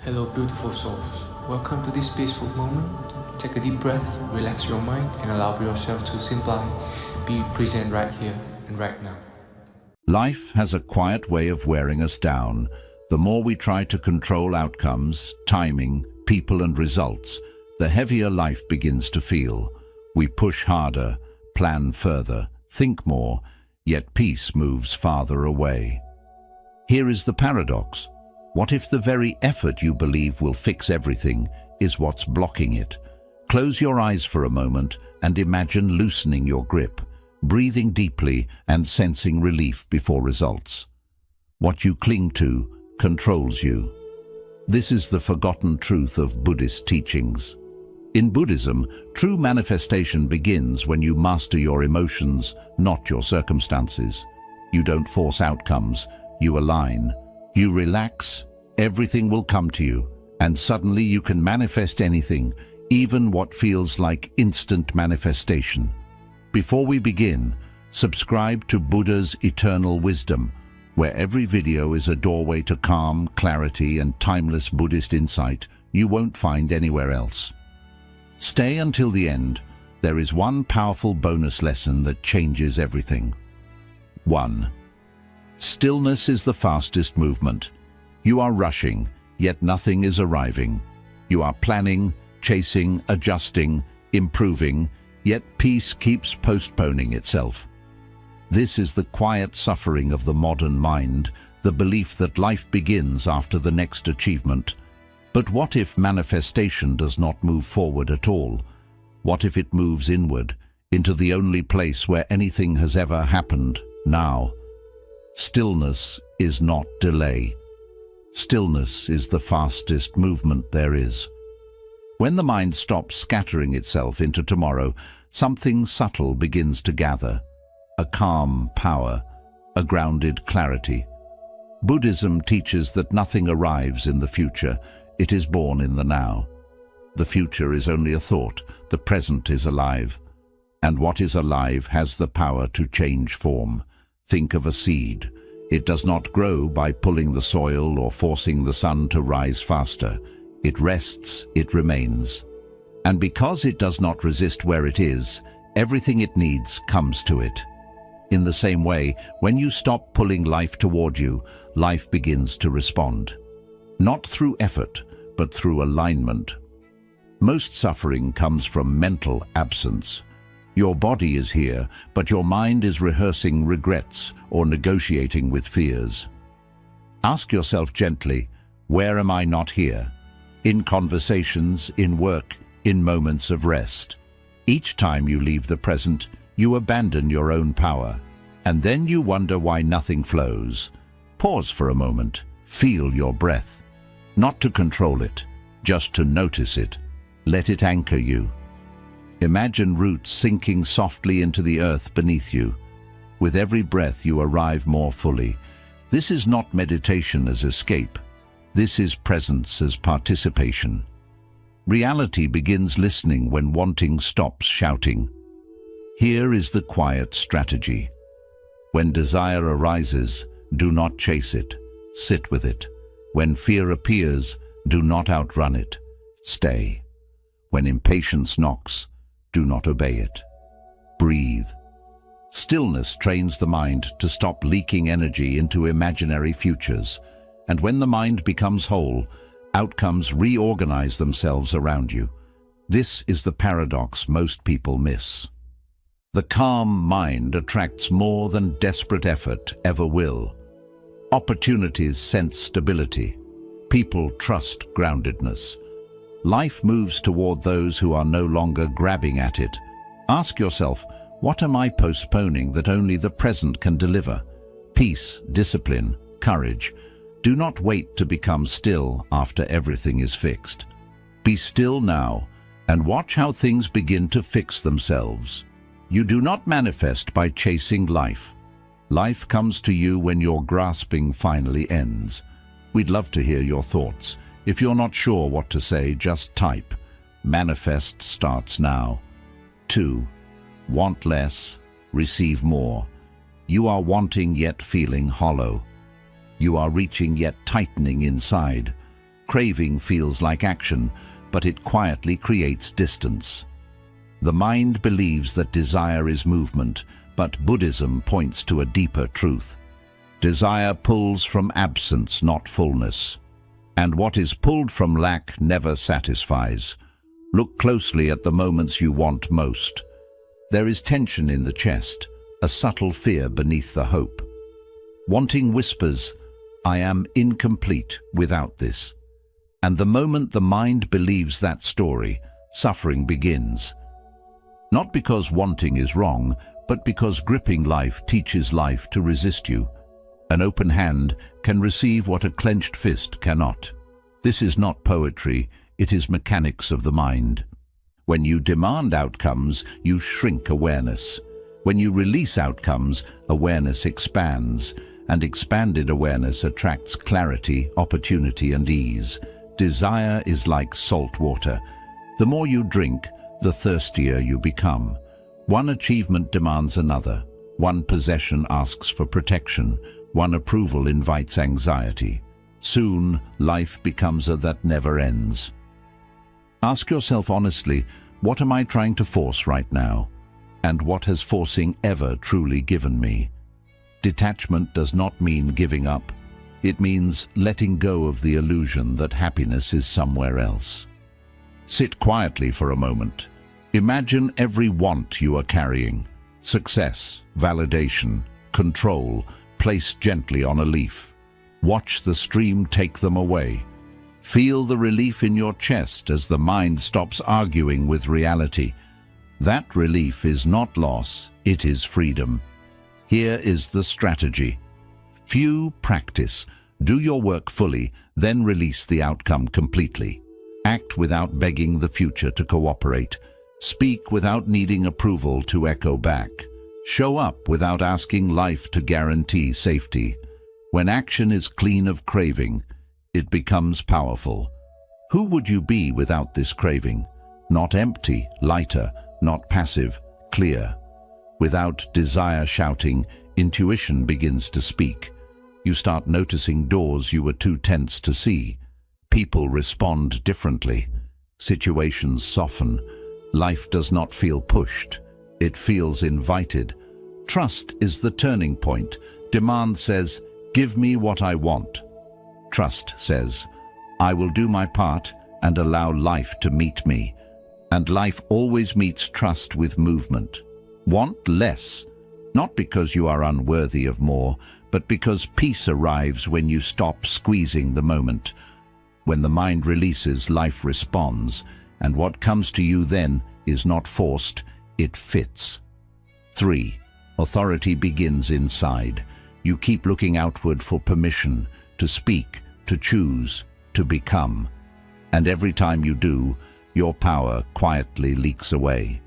Hello, beautiful souls. Welcome to this peaceful moment. Take a deep breath, relax your mind, and allow yourself to simply be present right here and right now. Life has a quiet way of wearing us down. The more we try to control outcomes, timing, people and results, the heavier life begins to feel. We push harder, plan further, think more, yet peace moves farther away. Here is the paradox. What if the very effort you believe will fix everything is what's blocking it? Close your eyes for a moment and imagine loosening your grip, breathing deeply and sensing relief before results. What you cling to controls you. This is the forgotten truth of Buddhist teachings. In Buddhism, true manifestation begins when you master your emotions, not your circumstances. You don't force outcomes, you align. You relax, everything will come to you, and suddenly you can manifest anything, even what feels like instant manifestation. Before we begin, subscribe to Buddha's Eternal Wisdom, where every video is a doorway to calm, clarity, and timeless Buddhist insight you won't find anywhere else. Stay until the end. There is one powerful bonus lesson that changes everything. 1. Stillness is the fastest movement. You are rushing, yet nothing is arriving. You are planning, chasing, adjusting, improving, yet peace keeps postponing itself. This is the quiet suffering of the modern mind, the belief that life begins after the next achievement. But what if manifestation does not move forward at all? What if it moves inward, into the only place where anything has ever happened, now? Stillness is not delay. Stillness is the fastest movement there is. When the mind stops scattering itself into tomorrow, something subtle begins to gather. A calm power, a grounded clarity. Buddhism teaches that nothing arrives in the future, it is born in the now. The future is only a thought, the present is alive. And what is alive has the power to change form. Think of a seed. It does not grow by pulling the soil or forcing the sun to rise faster. It rests, it remains. And because it does not resist where it is, everything it needs comes to it. In the same way, when you stop pulling life toward you, life begins to respond. Not through effort, but through alignment. Most suffering comes from mental absence. Your body is here, but your mind is rehearsing regrets or negotiating with fears. Ask yourself gently, where am I not here? In conversations, in work, in moments of rest. Each time you leave the present, you abandon your own power, and then you wonder why nothing flows. Pause for a moment, feel your breath. Not to control it, just to notice it. Let it anchor you. Imagine roots sinking softly into the earth beneath you. With every breath you arrive more fully. This is not meditation as escape. This is presence as participation. Reality begins listening when wanting stops shouting. Here is the quiet strategy. When desire arises, do not chase it. Sit with it. When fear appears, do not outrun it. Stay. When impatience knocks, do not obey it. Breathe. Stillness trains the mind to stop leaking energy into imaginary futures, and when the mind becomes whole, outcomes reorganize themselves around you. This is the paradox most people miss. The calm mind attracts more than desperate effort ever will. Opportunities sense stability. People trust groundedness. Life moves toward those who are no longer grabbing at it. Ask yourself, what am I postponing that only the present can deliver? Peace, discipline, courage. Do not wait to become still after everything is fixed. Be still now and watch how things begin to fix themselves. You do not manifest by chasing life. Life comes to you when your grasping finally ends. We'd love to hear your thoughts. If you're not sure what to say, just type. Manifest starts now. 2. Want less, receive more. You are wanting yet feeling hollow. You are reaching yet tightening inside. Craving feels like action, but it quietly creates distance. The mind believes that desire is movement, but Buddhism points to a deeper truth. Desire pulls from absence, not fullness. And what is pulled from lack never satisfies. Look closely at the moments you want most. There is tension in the chest, a subtle fear beneath the hope. Wanting whispers, "I am incomplete without this." And the moment the mind believes that story, suffering begins. Not because wanting is wrong, but because gripping life teaches life to resist you. An open hand can receive what a clenched fist cannot. This is not poetry, it is mechanics of the mind. When you demand outcomes, you shrink awareness. When you release outcomes, awareness expands, and expanded awareness attracts clarity, opportunity, and ease. Desire is like salt water. The more you drink, the thirstier you become. One achievement demands another. One possession asks for protection. One approval invites anxiety. Soon, life becomes a that never ends. Ask yourself honestly, what am I trying to force right now? And what has forcing ever truly given me? Detachment does not mean giving up. It means letting go of the illusion that happiness is somewhere else. Sit quietly for a moment. Imagine every want you are carrying. Success, validation, control, placed gently on a leaf. Watch the stream take them away. Feel the relief in your chest as the mind stops arguing with reality. That relief is not loss, it is freedom. Here is the strategy. Few practice. Do your work fully, then release the outcome completely. Act without begging the future to cooperate. Speak without needing approval to echo back. Show up without asking life to guarantee safety. When action is clean of craving, it becomes powerful. Who would you be without this craving? Not empty, lighter, not passive, clear. Without desire shouting, intuition begins to speak. You start noticing doors you were too tense to see. People respond differently. Situations soften. Life does not feel pushed. It feels invited. Trust is the turning point. Demand says, "Give me what I want." Trust says, "I will do my part and allow life to meet me." And life always meets trust with movement. Want less, not because you are unworthy of more, but because peace arrives when you stop squeezing the moment. When the mind releases, life responds, and what comes to you then is not forced, it fits. 3. Authority begins inside. You keep looking outward for permission to speak, to choose, to become. And every time you do, your power quietly leaks away.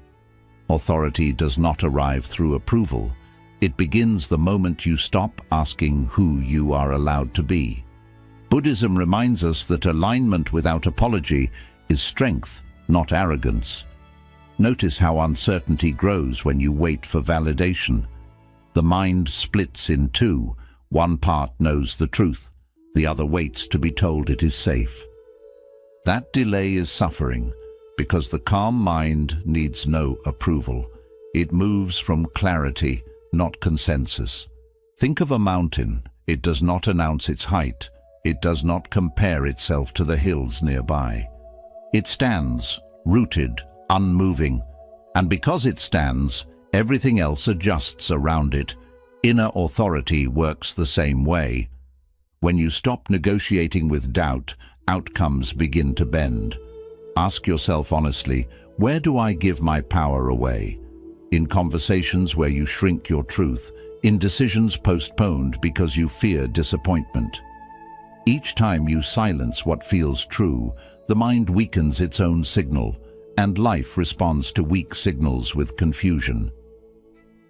Authority does not arrive through approval. It begins the moment you stop asking who you are allowed to be. Buddhism reminds us that alignment without apology is strength, not arrogance. Notice how uncertainty grows when you wait for validation. The mind splits in two. One part knows the truth. The other waits to be told it is safe. That delay is suffering, because the calm mind needs no approval. It moves from clarity, not consensus. Think of a mountain. It does not announce its height. It does not compare itself to the hills nearby. It stands, rooted, unmoving, and because it stands, everything else adjusts around it. Inner authority works the same way. When you stop negotiating with doubt, outcomes begin to bend. Ask yourself honestly, where do I give my power away? In conversations where you shrink your truth, in decisions postponed because you fear disappointment. Each time you silence what feels true, the mind weakens its own signal, and life responds to weak signals with confusion.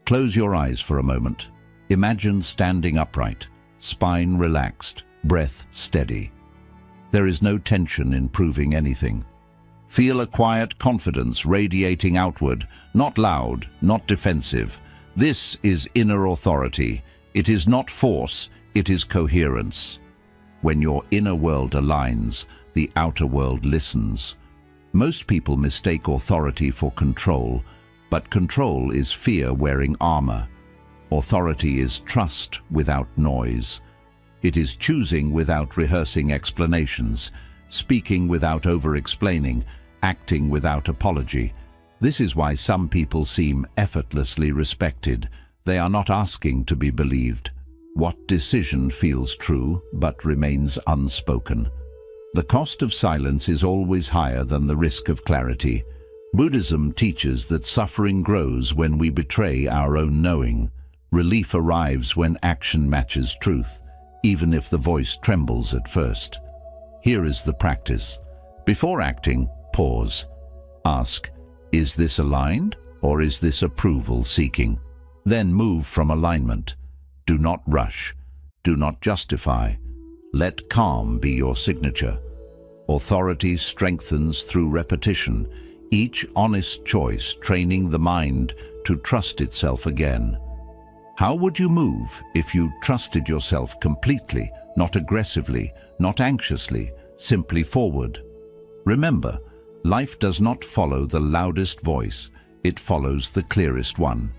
Close your eyes for a moment. Imagine standing upright, spine relaxed, breath steady. There is no tension in proving anything. Feel a quiet confidence radiating outward, not loud, not defensive. This is inner authority. It is not force, it is coherence. When your inner world aligns, the outer world listens. Most people mistake authority for control, but control is fear wearing armor. Authority is trust without noise. It is choosing without rehearsing explanations, speaking without over-explaining, acting without apology. This is why some people seem effortlessly respected. They are not asking to be believed. What decision feels true but remains unspoken? The cost of silence is always higher than the risk of clarity. Buddhism teaches that suffering grows when we betray our own knowing. Relief arrives when action matches truth, even if the voice trembles at first. Here is the practice. Before acting, pause. Ask, is this aligned or is this approval seeking? Then move from alignment. Do not rush. Do not justify. Let calm be your signature. Authority strengthens through repetition, each honest choice training the mind to trust itself again. How would you move if you trusted yourself completely, not aggressively, not anxiously, simply forward? Remember, life does not follow the loudest voice, it follows the clearest one.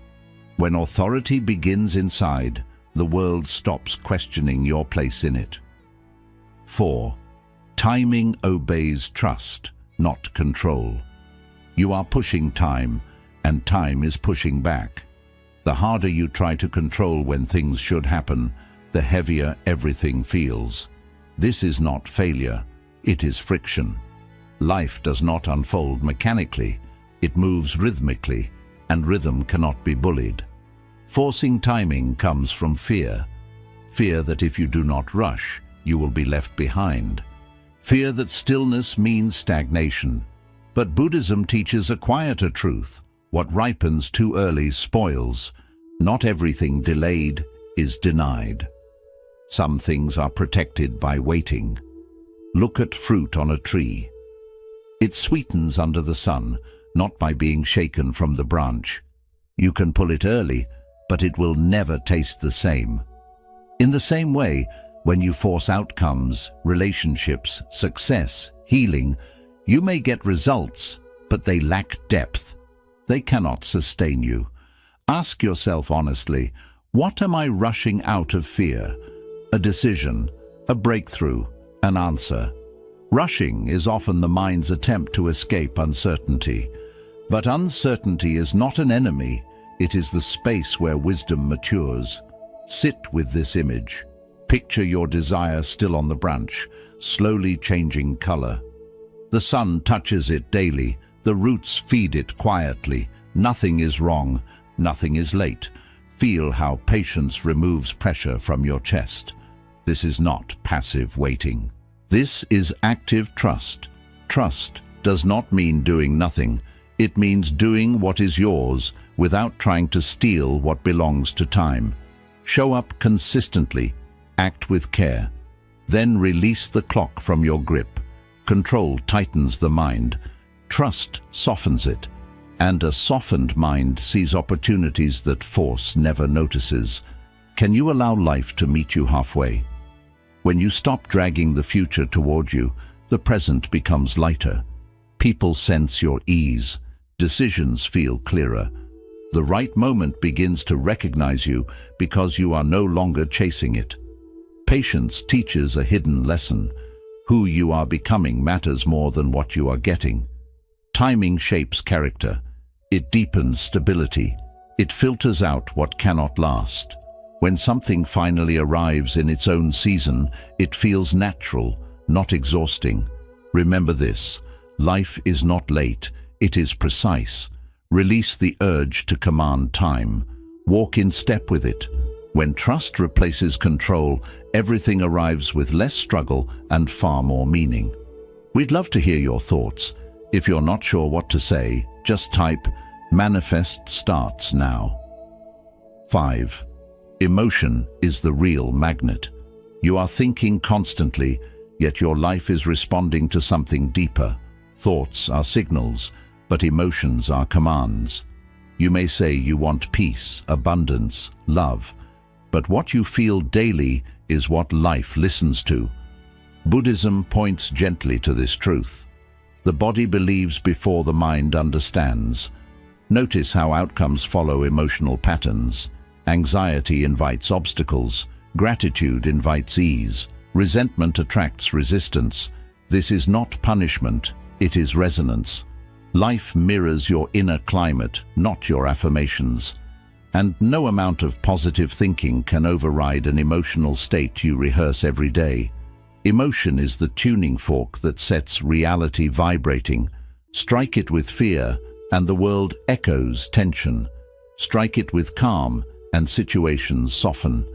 When authority begins inside, the world stops questioning your place in it. 4. Timing obeys trust, not control. You are pushing time, and time is pushing back. The harder you try to control when things should happen, the heavier everything feels. This is not failure, it is friction. Life does not unfold mechanically, it moves rhythmically, and rhythm cannot be bullied. Forcing timing comes from fear. Fear that if you do not rush, you will be left behind. Fear that stillness means stagnation. But Buddhism teaches a quieter truth. What ripens too early spoils. Not everything delayed is denied. Some things are protected by waiting. Look at fruit on a tree. It sweetens under the sun, not by being shaken from the branch. You can pull it early, but it will never taste the same. In the same way, when you force outcomes, relationships, success, healing, you may get results, but they lack depth. They cannot sustain you. Ask yourself honestly, what am I rushing out of fear? A decision, a breakthrough, an answer. Rushing is often the mind's attempt to escape uncertainty. But uncertainty is not an enemy, it is the space where wisdom matures. Sit with this image. Picture your desire still on the branch, slowly changing color. The sun touches it daily, the roots feed it quietly. Nothing is wrong, nothing is late. Feel how patience removes pressure from your chest. This is not passive waiting. This is active trust. Trust does not mean doing nothing. It means doing what is yours without trying to steal what belongs to time. Show up consistently. Act with care. Then release the clock from your grip. Control tightens the mind. Trust softens it. And a softened mind sees opportunities that force never notices. Can you allow life to meet you halfway? When you stop dragging the future toward you, the present becomes lighter. People sense your ease. Decisions feel clearer. The right moment begins to recognize you because you are no longer chasing it. Patience teaches a hidden lesson. Who you are becoming matters more than what you are getting. Timing shapes character. It deepens stability. It filters out what cannot last. When something finally arrives in its own season, it feels natural, not exhausting. Remember this, life is not late, it is precise. Release the urge to command time. Walk in step with it. When trust replaces control, everything arrives with less struggle and far more meaning. We'd love to hear your thoughts. If you're not sure what to say, just type, "Manifest starts now." 5. Emotion is the real magnet. You are thinking constantly, yet your life is responding to something deeper. Thoughts are signals, but emotions are commands. You may say you want peace, abundance, love, but what you feel daily is what life listens to. Buddhism points gently to this truth. The body believes before the mind understands. Notice how outcomes follow emotional patterns. Anxiety invites obstacles. Gratitude invites ease. Resentment attracts resistance. This is not punishment, it is resonance. Life mirrors your inner climate, not your affirmations. And no amount of positive thinking can override an emotional state you rehearse every day. Emotion is the tuning fork that sets reality vibrating. Strike it with fear, and the world echoes tension. Strike it with calm, and situations soften.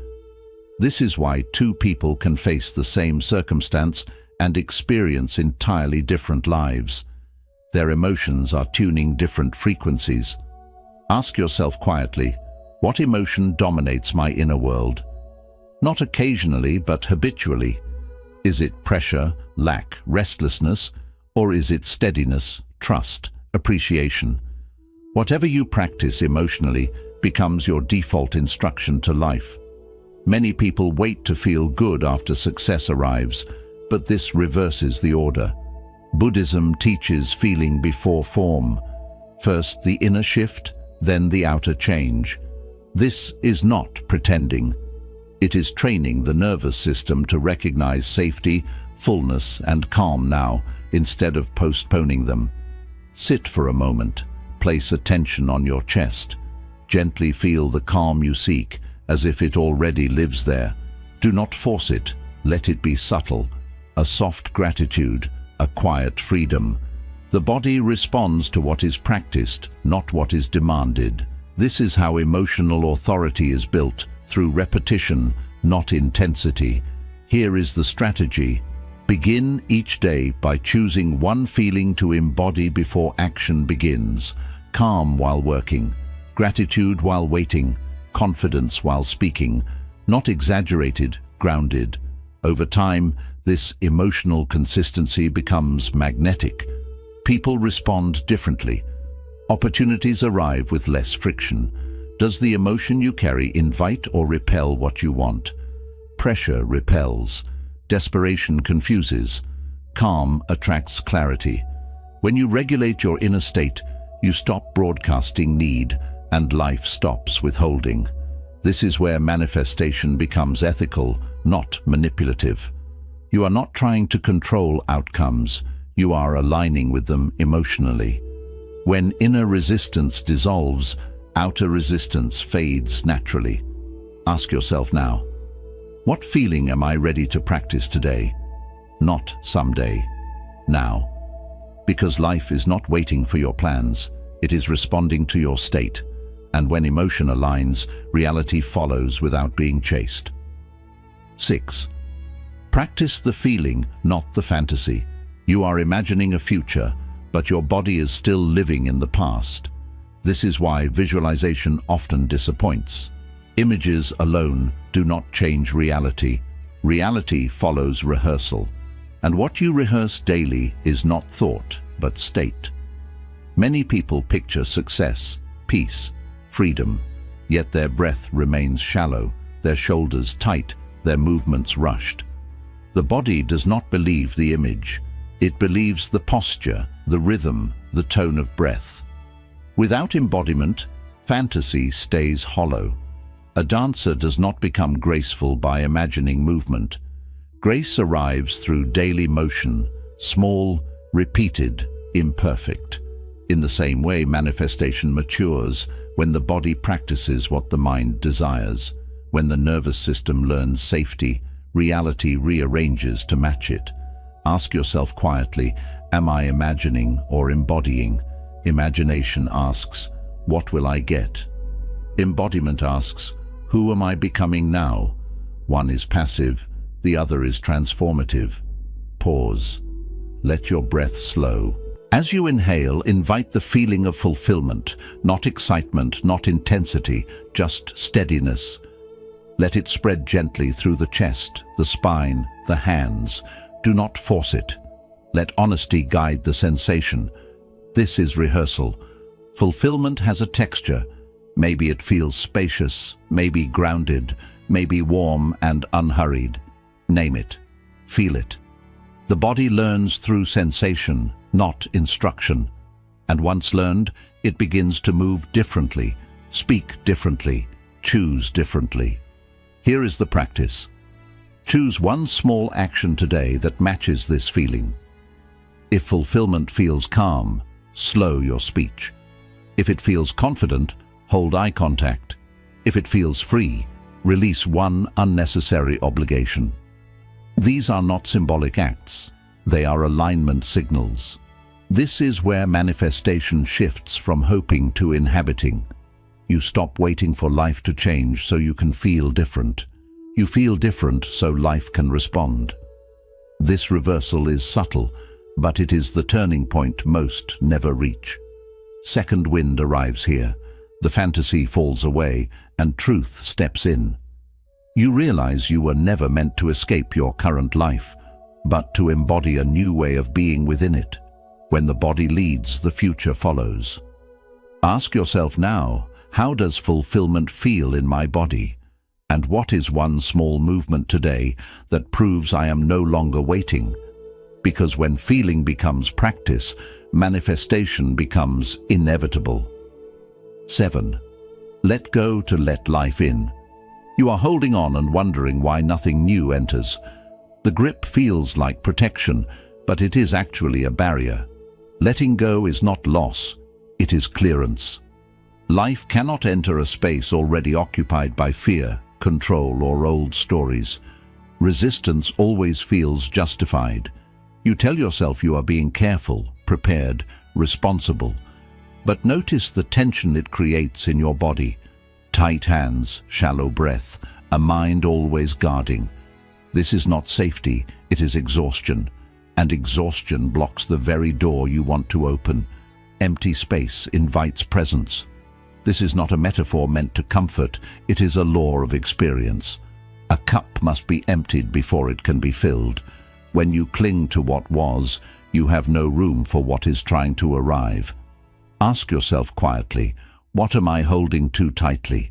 This is why two people can face the same circumstance and experience entirely different lives. Their emotions are tuning different frequencies. Ask yourself quietly, what emotion dominates my inner world? Not occasionally, but habitually. Is it pressure, lack, restlessness, or is it steadiness, trust, appreciation? Whatever you practice emotionally becomes your default instruction to life. Many people wait to feel good after success arrives, but this reverses the order. Buddhism teaches feeling before form. First the inner shift, then the outer change. This is not pretending. It is training the nervous system to recognize safety, fullness, and calm now, instead of postponing them. Sit for a moment. Place attention on your chest. Gently feel the calm you seek, as if it already lives there. Do not force it. Let it be subtle. A soft gratitude, a quiet freedom. The body responds to what is practiced, not what is demanded. This is how emotional authority is built, through repetition, not intensity. Here is the strategy. Begin each day by choosing one feeling to embody before action begins. Calm while working, gratitude while waiting, confidence while speaking. Not exaggerated, grounded. Over time, this emotional consistency becomes magnetic. People respond differently. Opportunities arrive with less friction. Does the emotion you carry invite or repel what you want? Pressure repels. Desperation confuses. Calm attracts clarity. When you regulate your inner state, you stop broadcasting need, and life stops withholding. This is where manifestation becomes ethical, not manipulative. You are not trying to control outcomes, you are aligning with them emotionally. When inner resistance dissolves, outer resistance fades naturally. Ask yourself now, what feeling am I ready to practice today? Not someday, now. Because life is not waiting for your plans, it is responding to your state. And when emotion aligns, reality follows without being chased. 6. Practice the feeling, not the fantasy. You are imagining a future, but your body is still living in the past. This is why visualization often disappoints. Images alone do not change reality. Reality follows rehearsal. And what you rehearse daily is not thought, but state. Many people picture success, peace, freedom, yet their breath remains shallow, their shoulders tight, their movements rushed. The body does not believe the image. It believes the posture, the rhythm, the tone of breath. Without embodiment, fantasy stays hollow. A dancer does not become graceful by imagining movement. Grace arrives through daily motion, small, repeated, imperfect. In the same way, manifestation matures when the body practices what the mind desires. When the nervous system learns safety, reality rearranges to match it. Ask yourself quietly, am I imagining or embodying? Imagination asks, what will I get? Embodiment asks, who am I becoming now? One is passive, the other is transformative. Pause. Let your breath slow. As you inhale, invite the feeling of fulfillment, not excitement, not intensity, just steadiness. Let it spread gently through the chest, the spine, the hands. Do not force it. Let honesty guide the sensation. This is rehearsal. Fulfillment has a texture. Maybe it feels spacious, maybe grounded, maybe warm and unhurried. Name it. Feel it. The body learns through sensation, not instruction. And once learned, it begins to move differently, speak differently, choose differently. Here is the practice. Choose one small action today that matches this feeling. If fulfillment feels calm, slow your speech. If it feels confident, hold eye contact. If it feels free, release one unnecessary obligation. These are not symbolic acts. They are alignment signals. This is where manifestation shifts from hoping to inhabiting. You stop waiting for life to change so you can feel different. You feel different so life can respond. This reversal is subtle, but it is the turning point most never reach. Second wind arrives here. The fantasy falls away and truth steps in. You realize you were never meant to escape your current life, but to embody a new way of being within it. When the body leads, the future follows. Ask yourself now, how does fulfillment feel in my body? And what is one small movement today that proves I am no longer waiting? Because when feeling becomes practice, manifestation becomes inevitable. 7. Let go to let life in. You are holding on and wondering why nothing new enters. The grip feels like protection, but it is actually a barrier. Letting go is not loss, it is clearance. Life cannot enter a space already occupied by fear, control, or old stories. Resistance always feels justified. You tell yourself you are being careful, prepared, responsible. But notice the tension it creates in your body. Tight hands, shallow breath, a mind always guarding. This is not safety, it is exhaustion. And exhaustion blocks the very door you want to open. Empty space invites presence. This is not a metaphor meant to comfort, it is a law of experience. A cup must be emptied before it can be filled. When you cling to what was, you have no room for what is trying to arrive. Ask yourself quietly, what am I holding too tightly?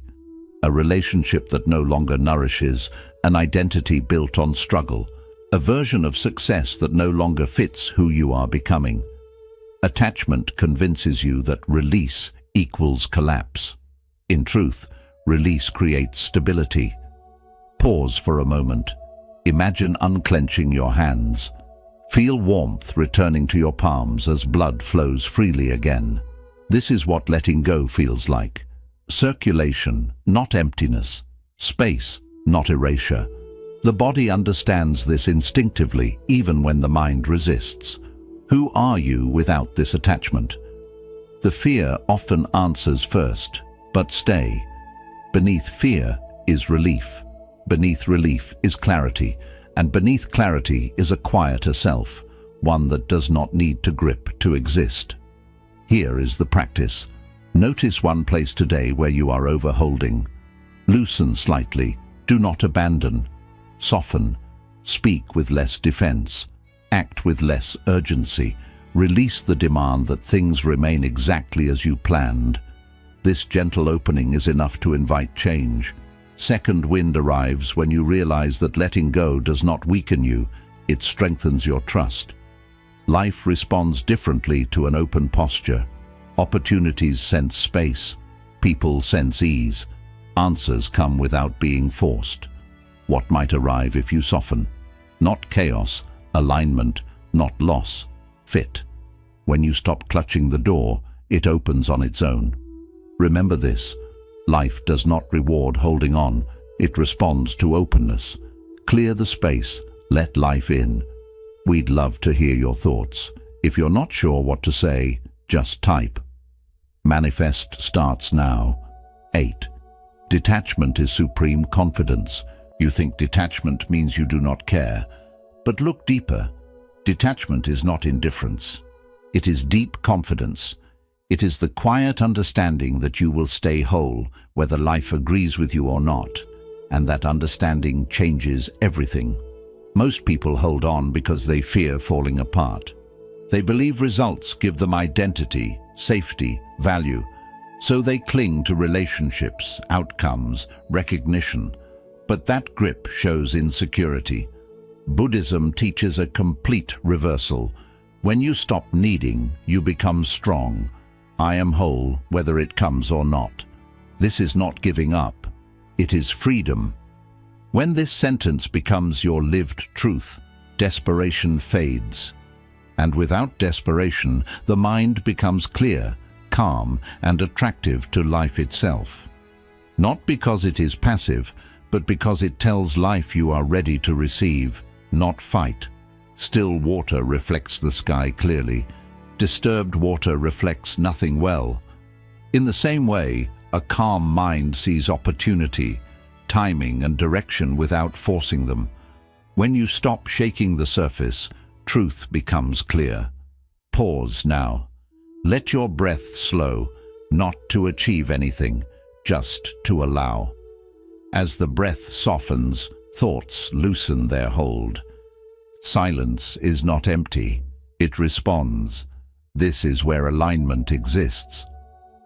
A relationship that no longer nourishes, an identity built on struggle, a version of success that no longer fits who you are becoming. Attachment convinces you that release equals collapse. In truth, release creates stability. Pause for a moment. Imagine unclenching your hands. Feel warmth returning to your palms as blood flows freely again. This is what letting go feels like. Circulation, not emptiness. Space, not erasure. The body understands this instinctively, even when the mind resists. Who are you without this attachment? The fear often answers first, but stay. Beneath fear is relief. Beneath relief is clarity, and beneath clarity is a quieter self, one that does not need to grip to exist. Here is the practice. Notice one place today where you are overholding. Loosen slightly, do not abandon. Soften, speak with less defense, act with less urgency, release the demand that things remain exactly as you planned. This gentle opening is enough to invite change. Second wind arrives when you realize that letting go does not weaken you, it strengthens your trust. Life responds differently to an open posture. Opportunities sense space, people sense ease, answers come without being forced. What might arrive if you soften? Not chaos, alignment, not loss, fit. When you stop clutching the door, it opens on its own. Remember this, life does not reward holding on, it responds to openness. Clear the space, let life in. We'd love to hear your thoughts. If you're not sure what to say, just type. Manifest starts now. 8. Detachment is supreme confidence. You think detachment means you do not care. But look deeper. Detachment is not indifference. It is deep confidence. It is the quiet understanding that you will stay whole, whether life agrees with you or not, and that understanding changes everything. Most people hold on because they fear falling apart. They believe results give them identity, safety, value, so they cling to relationships, outcomes, recognition. But that grip shows insecurity. Buddhism teaches a complete reversal. When you stop needing, you become strong. I am whole, whether it comes or not. This is not giving up. It is freedom. When this sentence becomes your lived truth, desperation fades. And without desperation, the mind becomes clear, calm, and attractive to life itself. Not because it is passive, but because it tells life you are ready to receive, not fight. Still water reflects the sky clearly. Disturbed water reflects nothing well. In the same way, a calm mind sees opportunity, timing, and direction without forcing them. When you stop shaking the surface, truth becomes clear. Pause now. Let your breath slow, not to achieve anything, just to allow. As the breath softens, thoughts loosen their hold. Silence is not empty, it responds. This is where alignment exists.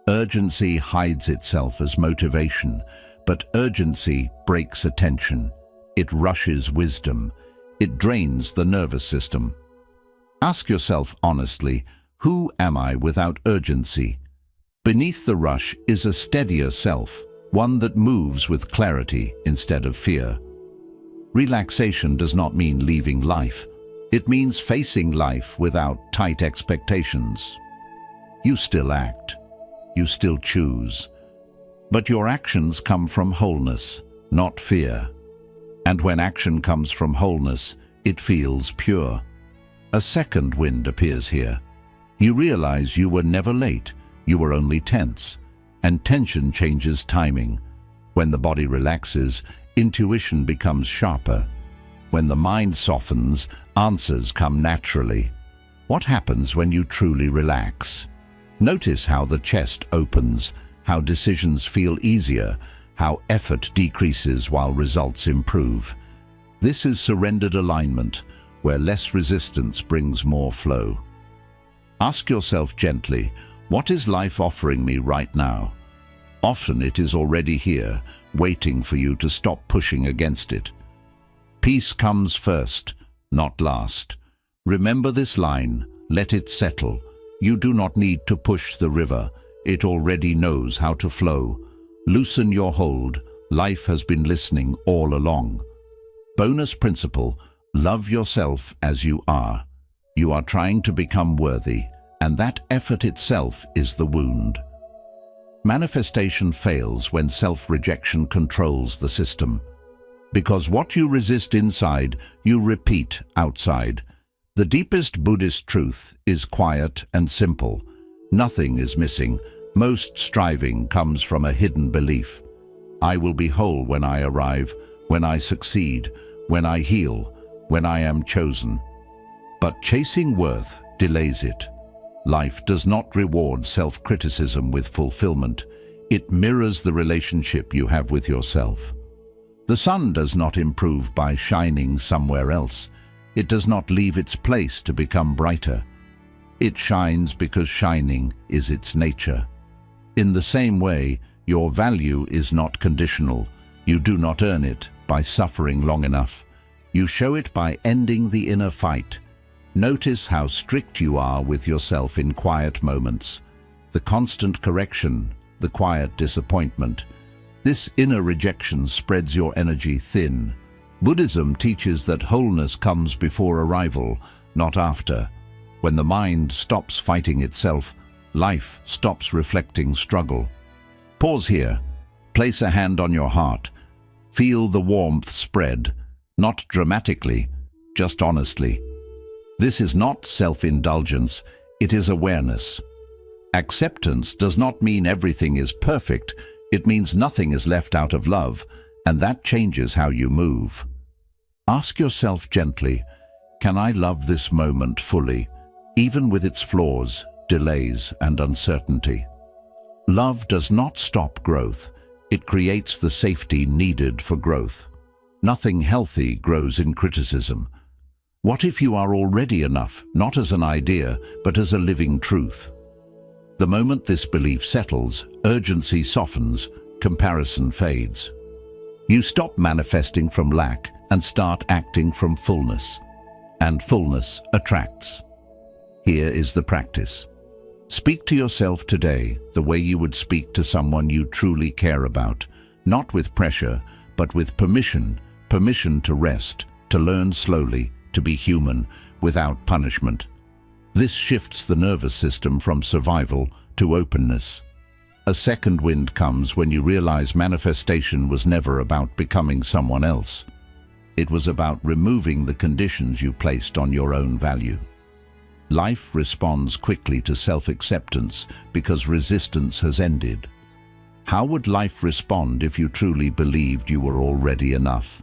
Urgency hides itself as motivation, but urgency breaks attention. It rushes wisdom. It drains the nervous system. Ask yourself honestly, who am I without urgency? Beneath the rush is a steadier self, one that moves with clarity instead of fear. Relaxation does not mean leaving life. It means facing life without tight expectations. You still act. You still choose. But your actions come from wholeness, not fear. And when action comes from wholeness, it feels pure. A second wind appears here. You realize you were never late, you were only tense. And tension changes timing. When the body relaxes, intuition becomes sharper. When the mind softens, answers come naturally. What happens when you truly relax? Notice how the chest opens, how decisions feel easier, how effort decreases while results improve. This is surrendered alignment, where less resistance brings more flow. Ask yourself gently, what is life offering me right now? Often it is already here, waiting for you to stop pushing against it. Peace comes first, not last. Remember this line, let it settle. You do not need to push the river, it already knows how to flow. Loosen your hold, life has been listening all along. Bonus principle, love yourself as you are. You are trying to become worthy, and that effort itself is the wound. Manifestation fails when self-rejection controls the system. Because what you resist inside, you repeat outside. The deepest Buddhist truth is quiet and simple. Nothing is missing. Most striving comes from a hidden belief. I will be whole when I arrive, when I succeed, when I heal, when I am chosen. But chasing worth delays it. Life does not reward self-criticism with fulfillment. It mirrors the relationship you have with yourself. The sun does not improve by shining somewhere else. It does not leave its place to become brighter. It shines because shining is its nature. In the same way, your value is not conditional. You do not earn it by suffering long enough. You show it by ending the inner fight. Notice how strict you are with yourself in quiet moments. The constant correction, the quiet disappointment. This inner rejection spreads your energy thin. Buddhism teaches that wholeness comes before arrival, not after. When the mind stops fighting itself, life stops reflecting struggle. Pause here. Place a hand on your heart. Feel the warmth spread, not dramatically, just honestly. This is not self-indulgence, it is awareness. Acceptance does not mean everything is perfect, it means nothing is left out of love, and that changes how you move. Ask yourself gently, can I love this moment fully, even with its flaws, delays, and uncertainty? Love does not stop growth, it creates the safety needed for growth. Nothing healthy grows in criticism. What if you are already enough, not as an idea, but as a living truth? The moment this belief settles, urgency softens, comparison fades. You stop manifesting from lack and start acting from fullness. And fullness attracts. Here is the practice. Speak to yourself today the way you would speak to someone you truly care about, not with pressure, but with permission to rest, to learn slowly, to be human, without punishment. This shifts the nervous system from survival to openness. A second wind comes when you realize manifestation was never about becoming someone else. It was about removing the conditions you placed on your own value. Life responds quickly to self-acceptance because resistance has ended. How would life respond if you truly believed you were already enough?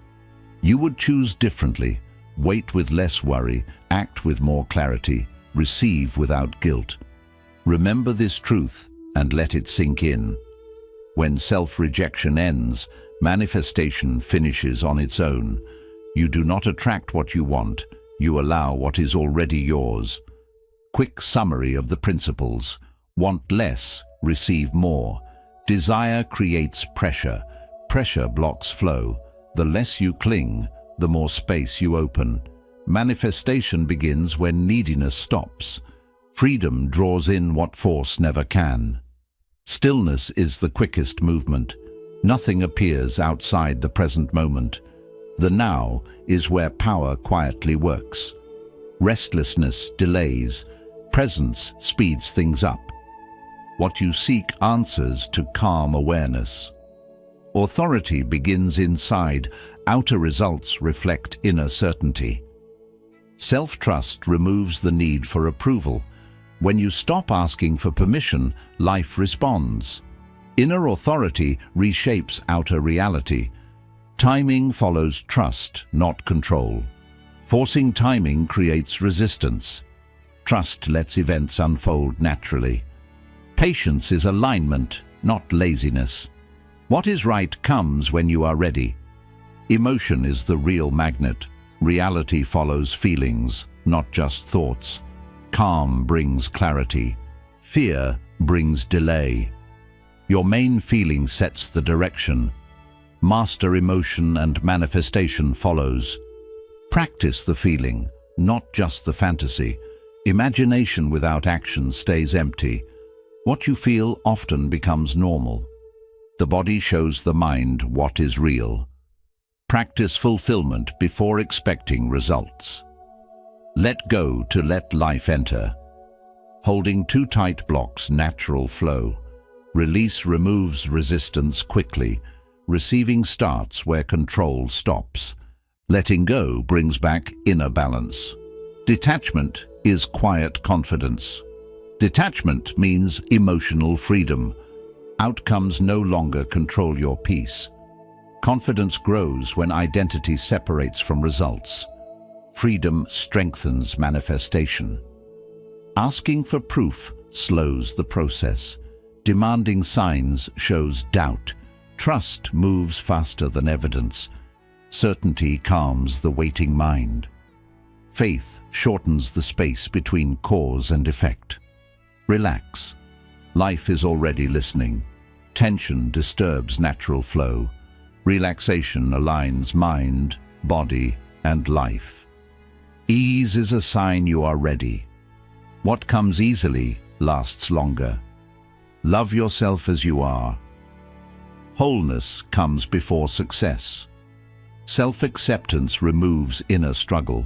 You would choose differently, wait with less worry, act with more clarity, receive without guilt. Remember this truth and let it sink in. When self-rejection ends, manifestation finishes on its own. You do not attract what you want, you allow what is already yours. Quick summary of the principles. Want less, receive more. Desire creates pressure. Pressure blocks flow. The less you cling, the more space you open. Manifestation begins when neediness stops. Freedom draws in what force never can. Stillness is the quickest movement. Nothing appears outside the present moment. The now is where power quietly works. Restlessness delays. Presence speeds things up. What you seek answers to calm awareness. Authority begins inside. Outer results reflect inner certainty. Self-trust removes the need for approval. When you stop asking for permission, life responds. Inner authority reshapes outer reality. Timing follows trust, not control. Forcing timing creates resistance. Trust lets events unfold naturally. Patience is alignment, not laziness. What is right comes when you are ready. Emotion is the real magnet. Reality follows feelings, not just thoughts. Calm brings clarity. Fear brings delay. Your main feeling sets the direction. Master emotion and manifestation follows. Practice the feeling, not just the fantasy. Imagination without action stays empty. What you feel often becomes normal. The body shows the mind what is real. Practice fulfillment before expecting results. Let go to let life enter. Holding too tight blocks natural flow. Release removes resistance quickly. Receiving starts where control stops. Letting go brings back inner balance. Detachment is quiet confidence. Detachment means emotional freedom. Outcomes no longer control your peace. Confidence grows when identity separates from results. Freedom strengthens manifestation. Asking for proof slows the process. Demanding signs shows doubt. Trust moves faster than evidence. Certainty calms the waiting mind. Faith shortens the space between cause and effect. Relax. Life is already listening. Tension disturbs natural flow. Relaxation aligns mind, body, and life. Ease is a sign you are ready. What comes easily lasts longer. Love yourself as you are. Wholeness comes before success. Self-acceptance removes inner struggle.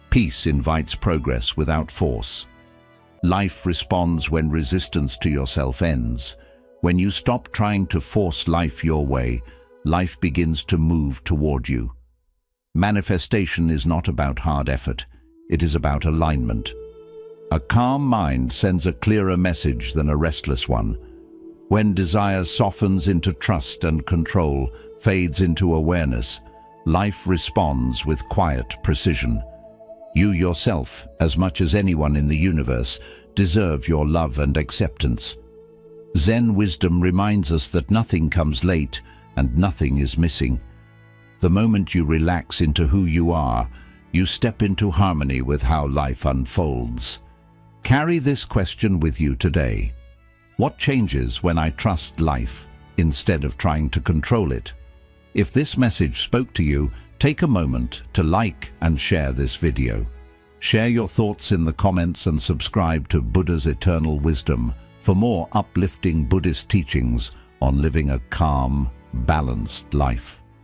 Peace invites progress without force. Life responds when resistance to yourself ends. When you stop trying to force life your way, life begins to move toward you. Manifestation is not about hard effort. It is about alignment. A calm mind sends a clearer message than a restless one. When desire softens into trust and control, fades into awareness, life responds with quiet precision. You yourself, as much as anyone in the universe, deserve your love and acceptance. Zen wisdom reminds us that nothing comes late and nothing is missing. The moment you relax into who you are, you step into harmony with how life unfolds. Carry this question with you today. What changes when I trust life instead of trying to control it? If this message spoke to you, Take a moment to like and share this video. Share your thoughts in the comments and subscribe to Buddha's Eternal Wisdom for more uplifting Buddhist teachings on living a calm, balanced life.